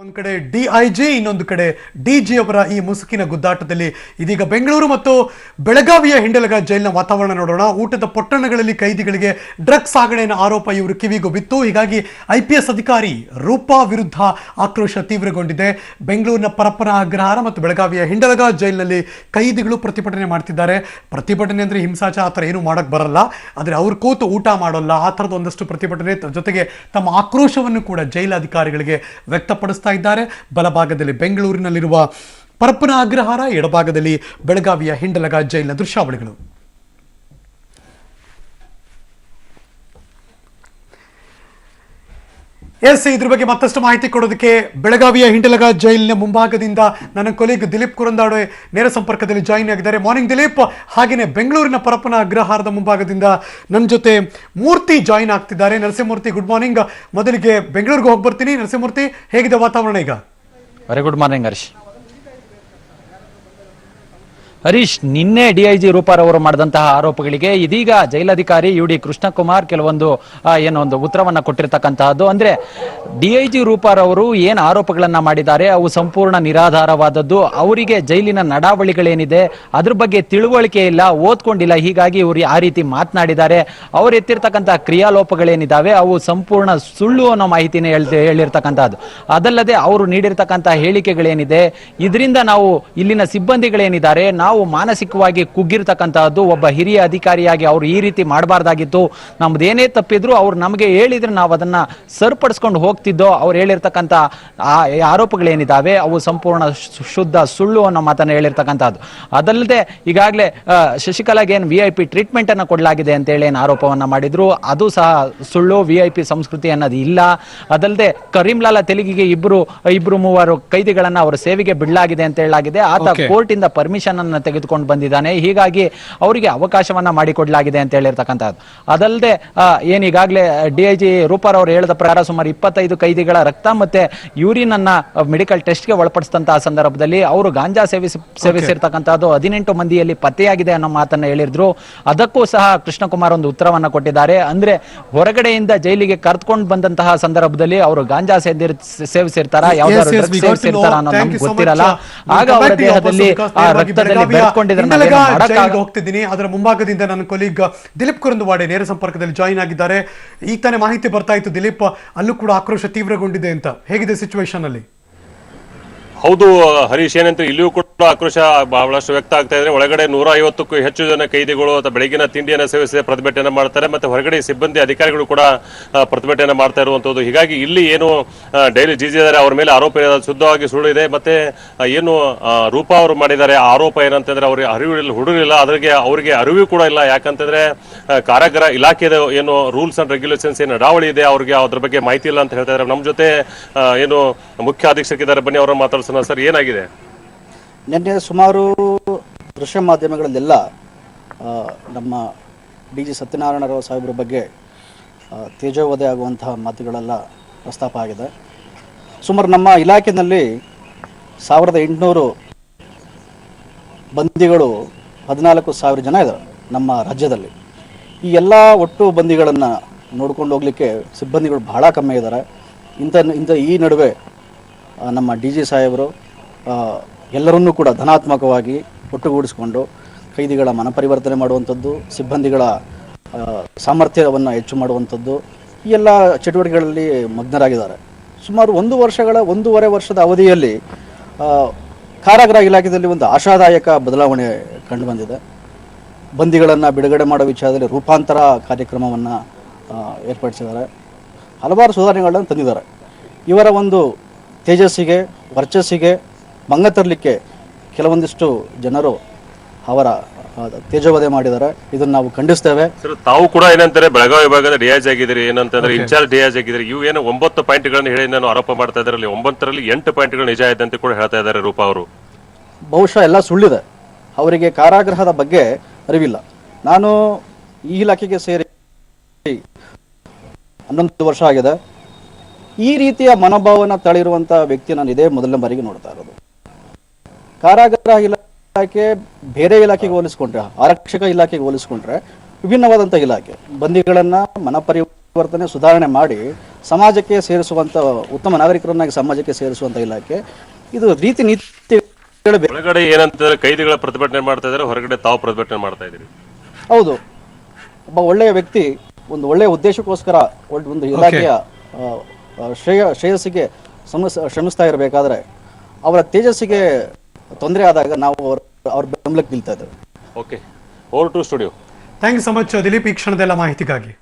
ಒಂದು ಕಡೆ ಡಿಐಜಿ ಇನ್ನೊಂದು ಕಡೆ ಡಿಜಿ ಅವರ ಈ ಮುಸುಕಿನ ಗುದ್ದಾಟದಲ್ಲಿ ಇದೀಗ ಬೆಂಗಳೂರು ಮತ್ತು ಬೆಳಗಾವಿಯ ಹಿಂಡಲಗ ಜೈಲಿನ ವಾತಾವರಣ ನೋಡೋಣ. ಊಟದ ಪೊಟ್ಟಣಗಳಲ್ಲಿ ಕೈದಿಗಳಿಗೆ ಡ್ರಗ್ಸ್ ಸಾಗಣೆಯ ಆರೋಪ ಇವರು ಕಿವಿಗೂ ಬಿತ್ತು. ಹೀಗಾಗಿ IPS ಅಧಿಕಾರಿ ರೂಪಾ ವಿರುದ್ಧ ಆಕ್ರೋಶ ತೀವ್ರಗೊಂಡಿದೆ. ಬೆಂಗಳೂರಿನ ಪರಪ್ಪನ ಅಗ್ರಹಾರ ಮತ್ತು ಬೆಳಗಾವಿಯ ಹಿಂಡಲಗ ಜೈಲಿನಲ್ಲಿ ಕೈದಿಗಳು ಪ್ರತಿಭಟನೆ ಮಾಡ್ತಿದ್ದಾರೆ. ಪ್ರತಿಭಟನೆ ಅಂದ್ರೆ ಹಿಂಸಾಚಾರ ಆ ಥರ ಏನು ಮಾಡಕ್ ಬರಲ್ಲ, ಆದರೆ ಅವ್ರು ಕೂತು ಊಟ ಮಾಡೋಲ್ಲ, ಆ ಥರದ ಒಂದಷ್ಟು ಪ್ರತಿಭಟನೆ ಜೊತೆಗೆ ತಮ್ಮ ಆಕ್ರೋಶವನ್ನು ಕೂಡ ಜೈಲಾಧಿಕಾರಿಗಳಿಗೆ ವ್ಯಕ್ತಪಡಿಸ್ತಾರೆ ಇದ್ದಾರೆ. ಬಲಭಾಗದಲ್ಲಿ ಬೆಂಗಳೂರಿನಲ್ಲಿರುವ ಪರಪ್ಪನ ಅಗ್ರಹಾರ, ಎಡಭಾಗದಲ್ಲಿ ಬೆಳಗಾವಿಯ ಹಿಂಡಲಗ ಜೈಲಿನ ದೃಶ್ಯಾವಳಿಗಳು. ಇದ್ರ ಬಗ್ಗೆ ಮತ್ತಷ್ಟು ಮಾಹಿತಿ ಕೊಡೋದಕ್ಕೆ ಬೆಳಗಾವಿಯ ಹಿಂಡಲಗ ಜೈಲಿನ ಮುಂಭಾಗದಿಂದ ನನ್ನ ಕೊಲೀಗ್ ದಿಲೀಪ್ ಕುರಂದಾಡೆ ನೇರ ಸಂಪರ್ಕದಲ್ಲಿ ಜಾಯಿನ್ ಆಗಿದ್ದಾರೆ. ಮಾರ್ನಿಂಗ್ ದಿಲೀಪ್. ಹಾಗೆಯೇ ಬೆಂಗಳೂರಿನ ಪರಪ್ಪನ ಅಗ್ರಹಾರದ ಮುಂಭಾಗದಿಂದ ನನ್ನ ಜೊತೆ ಮೂರ್ತಿ ಜಾಯಿನ್ ಆಗ್ತಿದ್ದಾರೆ. Narasimhamurthy, good morning. ಮೊದಲಿಗೆ ಬೆಂಗಳೂರಿಗೆ ಹೋಗಿ ಬರ್ತೀನಿ. ನರಸಿಂಹಮೂರ್ತಿ, ಹೇಗಿದೆ ವಾತಾವರಣ ಈಗ? Very good morning Harish. ನಿನ್ನೆ DIG ರೂಪಾರವರು ಮಾಡಿದಂತಹ ಆರೋಪಗಳಿಗೆ ಇದೀಗ ಜೈಲಾಧಿಕಾರಿ UD ಕೃಷ್ಣಕುಮಾರ್ ಕೆಲವೊಂದು ಒಂದು ಉತ್ತರವನ್ನ ಕೊಟ್ಟಿರ್ತಕ್ಕಂತಹದ್ದು. ಅಂದ್ರೆ DIG ರೂಪಾರವರು ಏನು ಆರೋಪಗಳನ್ನ ಮಾಡಿದ್ದಾರೆ ಅವು ಸಂಪೂರ್ಣ ನಿರಾಧಾರವಾದದ್ದು. ಅವರಿಗೆ ಜೈಲಿನ ನಡಾವಳಿಗಳೇನಿದೆ ಅದ್ರ ಬಗ್ಗೆ ತಿಳುವಳಿಕೆ ಇಲ್ಲ, ಓದ್ಕೊಂಡಿಲ್ಲ, ಹೀಗಾಗಿ ಇವರು ಆ ರೀತಿ ಮಾತನಾಡಿದ್ದಾರೆ. ಅವ್ರು ಎತ್ತಿರ್ತಕ್ಕಂತಹ ಕ್ರಿಯಾಲೋಪಗಳೇನಿದ್ದಾವೆ ಅವು ಸಂಪೂರ್ಣ ಸುಳ್ಳು ಅನ್ನೋ ಮಾಹಿತಿನೇ ಹೇಳಿರ್ತಕ್ಕಂಥದ್ದು. ಅದಲ್ಲದೆ ಅವರು ನೀಡಿರ್ತಕ್ಕಂತಹ ಹೇಳಿಕೆಗಳೇನಿದೆ ಇದರಿಂದ ನಾವು ಇಲ್ಲಿನ ಸಿಬ್ಬಂದಿಗಳೇನಿದ್ದಾರೆ ನಾವು ಮಾನಸಿಕವಾಗಿ ಕುಗ್ಗಿರ್ತಕ್ಕಂತಹದ್ದು. ಒಬ್ಬ ಹಿರಿಯ ಅಧಿಕಾರಿಯಾಗಿ ಅವರು ಈ ರೀತಿ ಮಾಡಬಾರ್ದಾಗಿತ್ತು, ನಮ್ದೇನೇ ತಪ್ಪಿದ್ರು ಅವ್ರು ನಮಗೆ ಹೇಳಿದ್ರೆ ನಾವು ಅದನ್ನ ಸರಿಪಡಿಸ್ಕೊಂಡು ಹೋಗ್ತಿದ್ದೋ. ಅವ್ರು ಹೇಳಿರ್ತಕ್ಕಂಥ ಆರೋಪಗಳೇನಿದ್ದಾವೆ ಅವು ಸಂಪೂರ್ಣ ಶುದ್ಧ ಸುಳ್ಳು ಅನ್ನೋ ಮಾತನ್ನ ಹೇಳಿರ್ತಕ್ಕಂಥದ್ದು. ಅದಲ್ಲದೆ ಈಗಾಗಲೇ ಶಶಿಕಲಾಗೆ ಏನು VIP ಟ್ರೀಟ್ಮೆಂಟ್ ಅನ್ನ ಕೊಡಲಾಗಿದೆ ಅಂತ ಹೇಳಿ ಏನು ಆರೋಪವನ್ನ ಮಾಡಿದ್ರು ಅದು ಸಹ ಸುಳ್ಳು. VIP ಸಂಸ್ಕೃತಿ ಅನ್ನೋದು ಇಲ್ಲ. ಅದಲ್ಲದೆ ಕರೀಂಲಾಲಾ ತೆಲುಗಿಗೆ ಇಬ್ರು ಮೂವರು ಕೈದಿಗಳನ್ನ ಅವರ ಸೇವೆಗೆ ಬಿಡಲಾಗಿದೆ ಅಂತ ಹೇಳಲಾಗಿದೆ. ಆತ ಕೋರ್ಟ್ ಇಂದ ಪರ್ಮಿಷನ್ ಅನ್ನ ತೆಗೆದುಕೊಂಡು ಬಂದಿದ್ದಾನೆ, ಹೀಗಾಗಿ ಅವರಿಗೆ ಅವಕಾಶವನ್ನ ಮಾಡಿಕೊಡ್ಲಾಗಿದೆ ಅಂತ ಹೇಳಿರ್ತಕ್ಕಂಥದ್ದು. ಅದಲ್ಲದೆ ಏನೀಗಾಗಲೇ DIG ರೂಪಾರ್ ಅವರು ಹೇಳಿದ ಪ್ರಕಾರ ಸುಮಾರು 25 ಕೈದಿಗಳ ರಕ್ತ ಮತ್ತೆ ಯೂರಿನ್ ಅನ್ನ ಮೆಡಿಕಲ್ ಟೆಸ್ಟ್ಗೆ ಒಳಪಡಿಸಿದಂತಹ ಸಂದರ್ಭದಲ್ಲಿ ಅವರು ಗಾಂಜಾ ಸೇವಿಸಿರ್ತಕ್ಕಂಥದ್ದು 18 ಮಂದಿಯಲ್ಲಿ ಪತ್ತೆಯಾಗಿದೆ ಅನ್ನೋ ಮಾತನ್ನ ಹೇಳಿದ್ರು. ಅದಕ್ಕೂ ಸಹ ಕೃಷ್ಣಕುಮಾರ್ ಒಂದು ಉತ್ತರವನ್ನ ಕೊಟ್ಟಿದ್ದಾರೆ. ಅಂದ್ರೆ ಹೊರಗಡೆಯಿಂದ ಜೈಲಿಗೆ ಕರ್ಕೊಂಡು ಬಂದಂತಹ ಸಂದರ್ಭದಲ್ಲಿ ಅವರು ಗಾಂಜಾ ಸೇವಿಸಿರ್ತಾರ, ಯಾವ್ದಾದ್ರು ಡ್ರಗ್ಸ್ ಸೇವಿಸಿರ್ತಾರ ಅನ್ನೋದು ನಮ್ಗೆ ಗೊತ್ತಿರಲ್ಲ. ಆಗ ಅವರ ದೇಹದಲ್ಲಿ ಆ ರಕ್ತದಲ್ಲಿ ಹೋಗ್ತಿದ್ದೀನಿ. ಅದರ ಮುಂಭಾಗದಿಂದ ನನ್ನ ಕೊಲೀಗ್ ದಿಲೀಪ್ ಕುರಂದವಾಡೆ ನೇರ ಸಂಪರ್ಕದಲ್ಲಿ ಜಾಯಿನ್ ಆಗಿದ್ದಾರೆ. ಈಗ ತಾನೇ ಮಾಹಿತಿ ಬರ್ತಾ ಇತ್ತು ದಿಲೀಪ್, ಅಲ್ಲೂ ಕೂಡ ಆಕ್ರೋಶ ತೀವ್ರಗೊಂಡಿದೆ ಅಂತ. ಹೇಗಿದೆ ಸಿಚುವೇಶನ್ ಅಲ್ಲಿ? ಹೌದು ಹರೀಶ್, ಏನಂತ ಇಲ್ಲಿಯೂ ಕೂಡ ಆಕ್ರೋಶ ಬಹಳಷ್ಟು ವ್ಯಕ್ತ ಆಗ್ತಾ ಇದೆ. ಒಳಗಡೆ 150ಕ್ಕೂ ಹೆಚ್ಚು ಜನ ಕೈದಿಗಳು ಬೆಳಗಿನ ತಿಂಡಿಯನ್ನು ಸೇವಿಸಿ ಪ್ರತಿಭಟನೆ ಮಾಡ್ತಾರೆ, ಮತ್ತೆ ಹೊರಗಡೆ ಸಿಬ್ಬಂದಿ ಅಧಿಕಾರಿಗಳು ಕೂಡ ಪ್ರತಿಭಟನೆ ಮಾಡ್ತಾ ಇರುವಂತದ್ದು. ಹೀಗಾಗಿ ಇಲ್ಲಿ ಏನು ಡೈಲಿ GG ಇದ್ದಾರೆ ಅವ್ರ ಮೇಲೆ ಆರೋಪ ಶುದ್ಧವಾಗಿ ಸುಳ್ಳು ಇದೆ. ಮತ್ತೆ ಏನು ರೂಪಾ ಅವರು ಮಾಡಿದ್ದಾರೆ ಆರೋಪ ಏನಂತಂದ್ರೆ ಅವ್ರಿಗೆ ಅರಿವು ಹುಡುಗಿಲ್ಲ, ಅವರಿಗೆ ಅರಿವು ಕೂಡ ಇಲ್ಲ. ಯಾಕಂತಂದ್ರೆ ಕಾರಾಗೃಹ ಇಲಾಖೆದ ಏನು ರೂಲ್ಸ್ ಅಂಡ್ ರೆಗ್ಯುಲೇಷನ್ಸ್ ಏನು ನಡಾವಳಿ ಇದೆ ಅವ್ರಿಗೆ ಅದ್ರ ಬಗ್ಗೆ ಮಾಹಿತಿ ಇಲ್ಲ ಅಂತ ಹೇಳ್ತಾ ಇದ್ದಾರೆ. ನಮ್ಮ ಜೊತೆ ಏನು ಮುಖ್ಯ ಅಧೀಕ್ಷಕಿದ್ದಾರೆ, ಬನ್ನಿ ಅವರ ಮಾತಾಡ್ಸೋಣ. ಸರ್, ಏನಾಗಿದೆ? ನಿನ್ನೆ ಸುಮಾರು ದೃಶ್ಯ ಮಾಧ್ಯಮಗಳಲ್ಲೆಲ್ಲ ನಮ್ಮ DG ಸತ್ಯನಾರಾಯಣ ಸಾಹೇಬ್ರ ಬಗ್ಗೆ ತೇಜೋವಧೆ ಆಗುವಂತಹ ಮಾತುಗಳೆಲ್ಲ ಪ್ರಸ್ತಾಪ ಆಗಿದೆ. ಸುಮಾರು ನಮ್ಮ ಇಲಾಖೆಯಲ್ಲಿ 1800 ಬಂದಿಗಳು 14,000 ಜನ ಇದ್ದಾರೆ ನಮ್ಮ ರಾಜ್ಯದಲ್ಲಿ. ಈ ಎಲ್ಲ ಒಟ್ಟು ಬಂದಿಗಳನ್ನು ನೋಡ್ಕೊಂಡು ಹೋಗಲಿಕ್ಕೆ ಸಿಬ್ಬಂದಿಗಳು ಬಹಳ ಕಮ್ಮಿ ಇದ್ದಾರೆ. ಇಂಥ ಈ ನಡುವೆ ನಮ್ಮ DG ಸಾಹೇಬರು ಎಲ್ಲರನ್ನೂ ಕೂಡ ಧನಾತ್ಮಕವಾಗಿ ಒಟ್ಟುಗೂಡಿಸಿಕೊಂಡು ಕೈದಿಗಳ ಮನಪರಿವರ್ತನೆ ಮಾಡುವಂಥದ್ದು, ಸಿಬ್ಬಂದಿಗಳ ಸಾಮರ್ಥ್ಯವನ್ನು ಹೆಚ್ಚು ಮಾಡುವಂಥದ್ದು, ಈ ಎಲ್ಲ ಚಟುವಟಿಕೆಗಳಲ್ಲಿ ಮಗ್ನರಾಗಿದ್ದಾರೆ. ಸುಮಾರು 1.5 ವರ್ಷದ ಅವಧಿಯಲ್ಲಿ ಕಾರಾಗೃಹ ಇಲಾಖೆಯಲ್ಲಿ ಒಂದು ಆಶಾದಾಯಕ ಬದಲಾವಣೆ ಕಂಡುಬಂದಿದೆ. ಬಂದಿಗಳನ್ನು ಬಿಡುಗಡೆ ಮಾಡೋ ವಿಚಾರದಲ್ಲಿ ರೂಪಾಂತರ ಕಾರ್ಯಕ್ರಮವನ್ನು ಏರ್ಪಡಿಸಿದ್ದಾರೆ. ಹಲವಾರು ಸುಧಾರಣೆಗಳನ್ನು ತಂದಿದ್ದಾರೆ. ಇವರ ಒಂದು ತೇಜಸ್ಸಿಗೆ, ವರ್ಚಸ್ಸಿಗೆ ಭಂಗ ತರಲಿಕ್ಕೆ ಕೆಲವೊಂದಿಷ್ಟು ಜನರು ಅವರ ತೇಜೋವಧೆ ಮಾಡಿದ್ದಾರೆ. ಇದನ್ನು ನಾವು ಖಂಡಿಸ್ತೇವೆ. ತಾವು ಕೂಡ ಏನಂತಾರೆ ಬೆಳಗಾವಿ ವಿಭಾಗದ DIG ಆಗಿದ್ದೀರಿ, ಏನಂತಂದ್ರೆ ಇನ್ಚಾರ್ಜ್ DIG ಆಗಿದ್ದೀರಿ. ಇವು ಏನು 9 ಪಾಯಿಂಟ್ಗಳನ್ನು ಹೇಳಿ ನಾನು ಆರೋಪ ಮಾಡ್ತಾ ಇದ್ದಾರೆ, 9ರಲ್ಲಿ 8 ಪಾಯಿಂಟ್ಗಳು ನಿಜ ಇದೆ ಅಂತ ಕೂಡ ಹೇಳ್ತಾ ಇದ್ದಾರೆ ರೂಪಾ ಅವರು. ಬಹುಶಃ ಎಲ್ಲ ಸುಳ್ಳಿದೆ. ಅವರಿಗೆ ಕಾರಾಗೃಹದ ಬಗ್ಗೆ ಅರಿವಿಲ್ಲ. ನಾನು ಈ ಇಲಾಖೆಗೆ ಸೇರಿ 11 ವರ್ಷ ಆಗಿದೆ. ಈ ರೀತಿಯ ಮನೋಭಾವನ ತಳಿರುವಂಥ ವ್ಯಕ್ತಿ ನಾನು ಇದೇ ಮೊದಲನೇ ಬಾರಿಗೆ ನೋಡ್ತಾ ಇರೋದು. ಕಾರಾಗೃಹ ಇಲಾಖೆ ಬೇರೆ ಇಲಾಖೆಗೆ ಹೋಲಿಸ್ಕೊಂಡ್ರೆ, ಆರಕ್ಷಕ ಇಲಾಖೆಗೆ ಹೋಲಿಸ್ಕೊಂಡ್ರೆ ವಿಭಿನ್ನವಾದಂಥ ಇಲಾಖೆ. ಬಂದಿಗಳನ್ನು ಮನಪರಿವರ್ತನೆ ಸುಧಾರಣೆ ಮಾಡಿ ಸಮಾಜಕ್ಕೆ ಸೇರಿಸುವಂಥ ಉತ್ತಮ ನಾಗರಿಕರನ್ನಾಗಿ ಸಮಾಜಕ್ಕೆ ಸೇರಿಸುವಂಥ ಇಲಾಖೆ. ಇದು ರೀತಿ ನೀತಿಗಳು ಒಳಗಡೆ ಏನಂತಂದ್ರೆ ಕೈದಿಗಳ ಪ್ರತಿಭಟನೆ ಮಾಡ್ತಾ ಇದ್ದಾರೆ, ಹೊರಗಡೆ ತಾವು ಪ್ರತಿಭಟನೆ ಮಾಡ್ತಾ ಇದ್ದೀರಿ. ಹೌದು, ಒಬ್ಬ ಒಳ್ಳೆಯ ವ್ಯಕ್ತಿ ಒಂದು ಒಳ್ಳೆಯ ಉದ್ದೇಶಕ್ಕೋಸ್ಕರ ಒಂದು ಇಲಾಖೆಯ ಶ್ರೇಯಸ್ಸಿಗೆ ಶ್ರಮಿಸ್ತಾ ಇರಬೇಕಾದ್ರೆ ಅವರ ತೇಜಸ್ಸಿಗೆ ತೊಂದರೆ ಆದಾಗ ನಾವು ಅವ್ರ ಬೆಂಬಲಕ್ಕೆ ನಿಲ್ತಾ ಇದ್ದೇವೆ. Okay, over to studio. Thank you so much Dileep, ಈ ಕ್ಷಣದೆಲ್ಲ ಮಾಹಿತಿಗಾಗಿ.